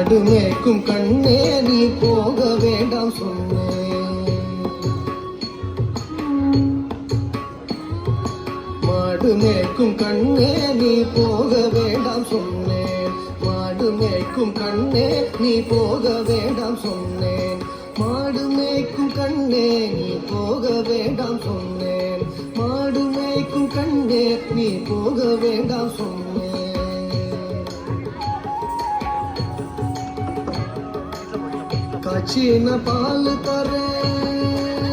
மாடு மேய்க்கும் கண்ணே நீ போக வேண்டாம் சொன்னேன். மாடு மேய்க்கும் கண்ணே நீ போக வேண்டாம் சொன்னேன். மாடு மேய்க்கும் கண்ணே நீ போக வேண்டாம் சொன்னேன். மாடு மேய்க்கும் கண்ணே நீ போக வேண்டாம் சொன்னேன். மாடு மேய்க்கும் கண்ணே நீ போக வேண்டாம் சொன்னேன். காய்ச்சின பால் தரேன்,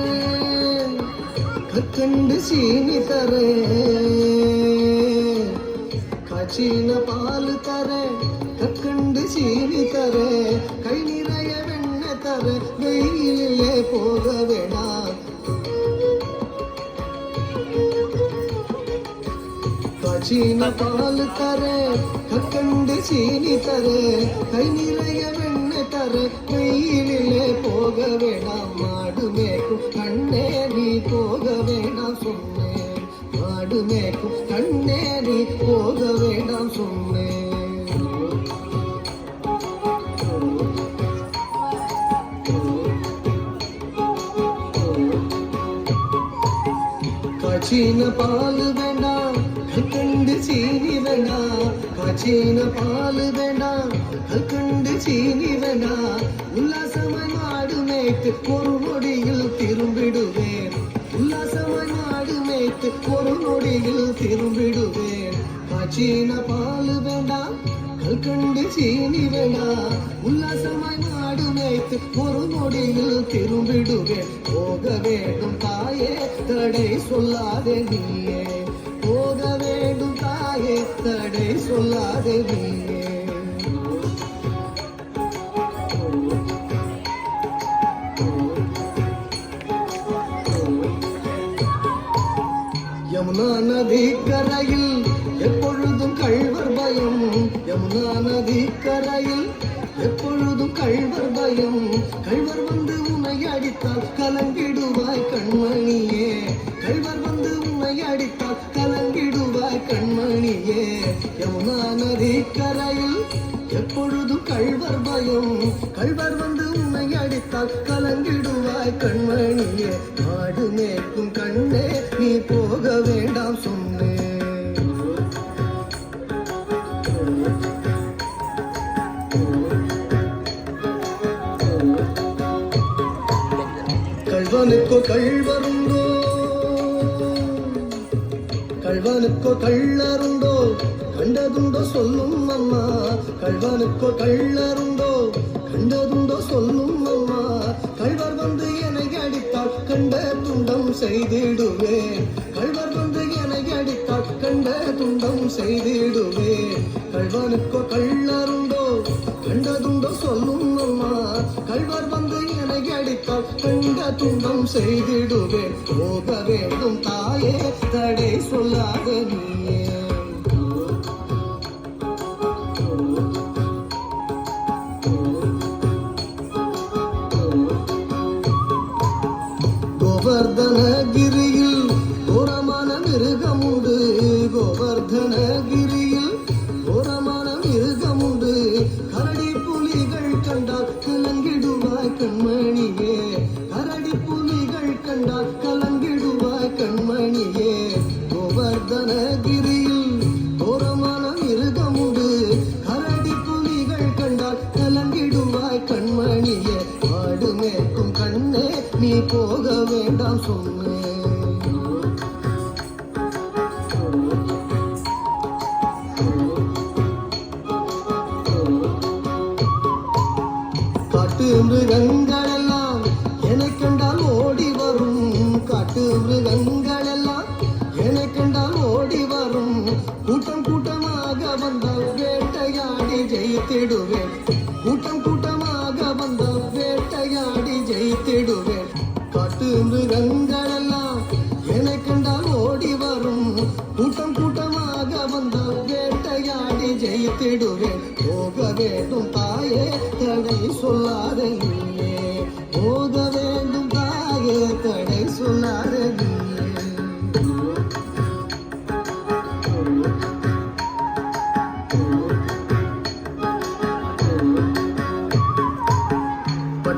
கற்கண்டு சீனி தரேன். காய்ச்சின பால் தரேன், கற்கண்டு சீனி தரேன். கை நிறைய வெண்ணெய் தரேன், வெயிலே போக வேண்டாம். காய்ச்சின பால் தரேன், கற்கண்டு சீனி தரேன். கை நிறைய வெண்ணெய் தரேன், வெயிலே போக வேண்டாம். மாடு மேய்க்கும் கண்ணே நீ போக வேண்டாம் சொன்னேன். மாடு மேய்க்கும் கண்ணே நீ போக வேண்டாம் சொன்னேன். காய்ச்சின பால் வேண்டாம், கற்கண்டு சீனி வேண்டாம். காய்ச்சின பால் வேண்டாம், கற்கண்டு சீனி வேண்டாம். உல்லாசமாய் மாடு மேய்த்து ஒரு நொடியில் திரும்பிடுவேன். உல்லாசமாய் மாடு மேய்த்து ஒரு நொடியில் திரும்பிடுவேன். காய்ச்சின பால் வேண்டாம், கற்கண்டு சீனி வேண்டாம். உல்லாசமாய் மாடு மேய்த்து ஒரு நொடியில் திரும்பிடுவேன். போக வேண்டும் தாயே, தடை சொல்லாதே நீயே. போக வேண்டும் தாயே, தடை சொல்லாதே நீயே. யமுனா நதி கரையில் எப்பொழுதும் கள்வர் பயம். யமுனா நதி கரையில் எப்பொழுதும் கள்வர் பயம். கள்வர் வந்து உன்னை அடித்தால் கலங்கிடுவாய் கண்மணியே. கள்வர் வந்து உன்னை அடித்தால் கலங்கிடுவாய் கண்மணியே. யமுனா நதி கரையில் எப்பொழுதும் கள்வர் பயம். கள்வர் வந்து உன்னை அடித்தால் கலங்கிடுவாய் கண்மணியே. மாடு மேய்க்கும் கண்ணே நீ போக வேண்டாம் சொன்னேன். கள்வனுக்கோ கள்வருண்டோ, கள்வனுக்கோ கள்ளருண்டோ, கண்டதுண்டோ சொல்லும் அம்மா. கள்வனுக்கோ கள்ளருண்டோ, கண்டதுண்டோ சொல்லும் அம்மா. கள்வர் வந்து என்னை அடித்தால் கண்ட துண்டம் செய்திடுவேன். கள்வர் வந்து என்னை அடித்தால் கண்ட துண்டம் செய்திடுவேன். கள்வனுக்கோ கள்ளருண்டோ, கண்டதுண்டோ சொல்லும் அம்மா. கள்வர் வந்து என்னை அடித்தால் கண்ட துண்டம் செய்திடுவேன். போக வேண்டும் தாயே, தடை சொல்லாத நீயே. கோவர்தனகிரியில் கோரமான மிருகமுண்டு. கோவர்தனகிரியில் கோரமான மிருகமுண்டு. கரடி புலிகள் கண்டால் கலங்கிடுவாய் கண்மணியே. கரடி புலிகள் கண்டால் கலங்கிடுவாய் கண்மணியே. கோவர்தனகிரியில் கோரமான மிருகமுண்டு. கரடி புலிகள் கண்டால் கலங்கிடுவாய் கண்மணியே. மாடு மேய்க்கும் கண்ணே நீ போக வேண்டாம் சொன்னேன். காட்டு மிருகங்கள் எல்லாம் என்னை கண்டால் ஓடி வரும். காட்டு மிருகங்கள் எல்லாம் என்னை கண்டால் ஓடி வரும். கூட்டம் கூட்டமாக வந்தால் வேட்டையாடி ஜெயித்திடுவேன். கூட்டம் கூட்டமாக வந்தால் வேட்டையாடி ஜெயித்திடுவேன். காட்டு மிருகங்கள் எல்லாம் என்னை கண்டால் ஓடி வரும். கூட்டம் கூட்டமாக வந்தால் வேட்டையாடி ஜெயித்திடுவேன். போக வேண்டும் தாயே, தடை சொல்லாத நீயே. போக வேண்டும் தாயே, தடை சொல்லாத நீயே.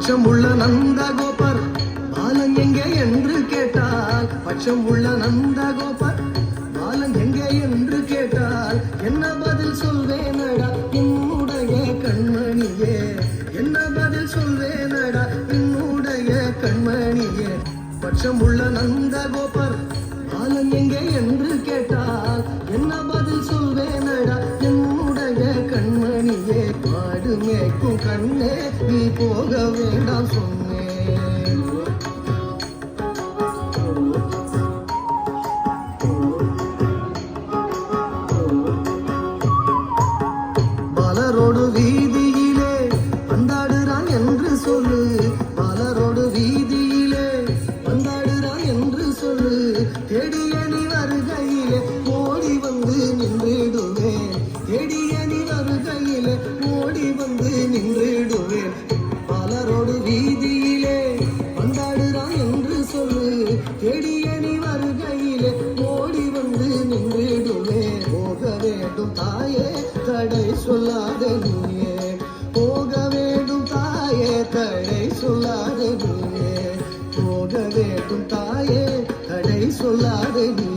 பட்சமுள்ள நந்தகோபர் பாலன் எங்கே என்று கேட்டால், பட்சமுள்ள நந்தகோபர் பாலன் எங்கே என்று கேட்டால், என்ன பதில் சொல்வேனடா என்னுடைய கண்மணியே, என்ன பதில் சொல்வேனடா என்னுடைய கண்மணியே. பட்சமுள்ள நந்தகோபர் பாலன் எங்கே என்று கேட்டால், என்ன பதில் சொல்வேனடா என்னுடைய கண்மணியே. மாடு மேய்க்கும் கண்ணே நீ போக வேண்டாம் சொன்னேன். பலரோடு வீதியிலே வந்தாடுறான் என்று சொல்லு, பலரோடு வீதியிலே வந்தாடுறான் என்று சொல்லு. தேடிய நீ வருகையிலே ஓடி வந்து நின்றிடுவேன், தேடிய நீ வருகையிலே ஓடி வந்து நின்றிடுவேன். பலரோடு வீதியிலே வந்தாடுறான் என்று சொல்லு, தேடிய நீ வருகையிலே ஓடி வந்து நின்றிடுவேன். போக வேண்டும் தாயே தடை சொல்லாத நீயே, போக வேண்டும் தாயே தடை சொல்லாத நீயே, போக வேண்டும் தாயே தடை சொல்லாத நீ.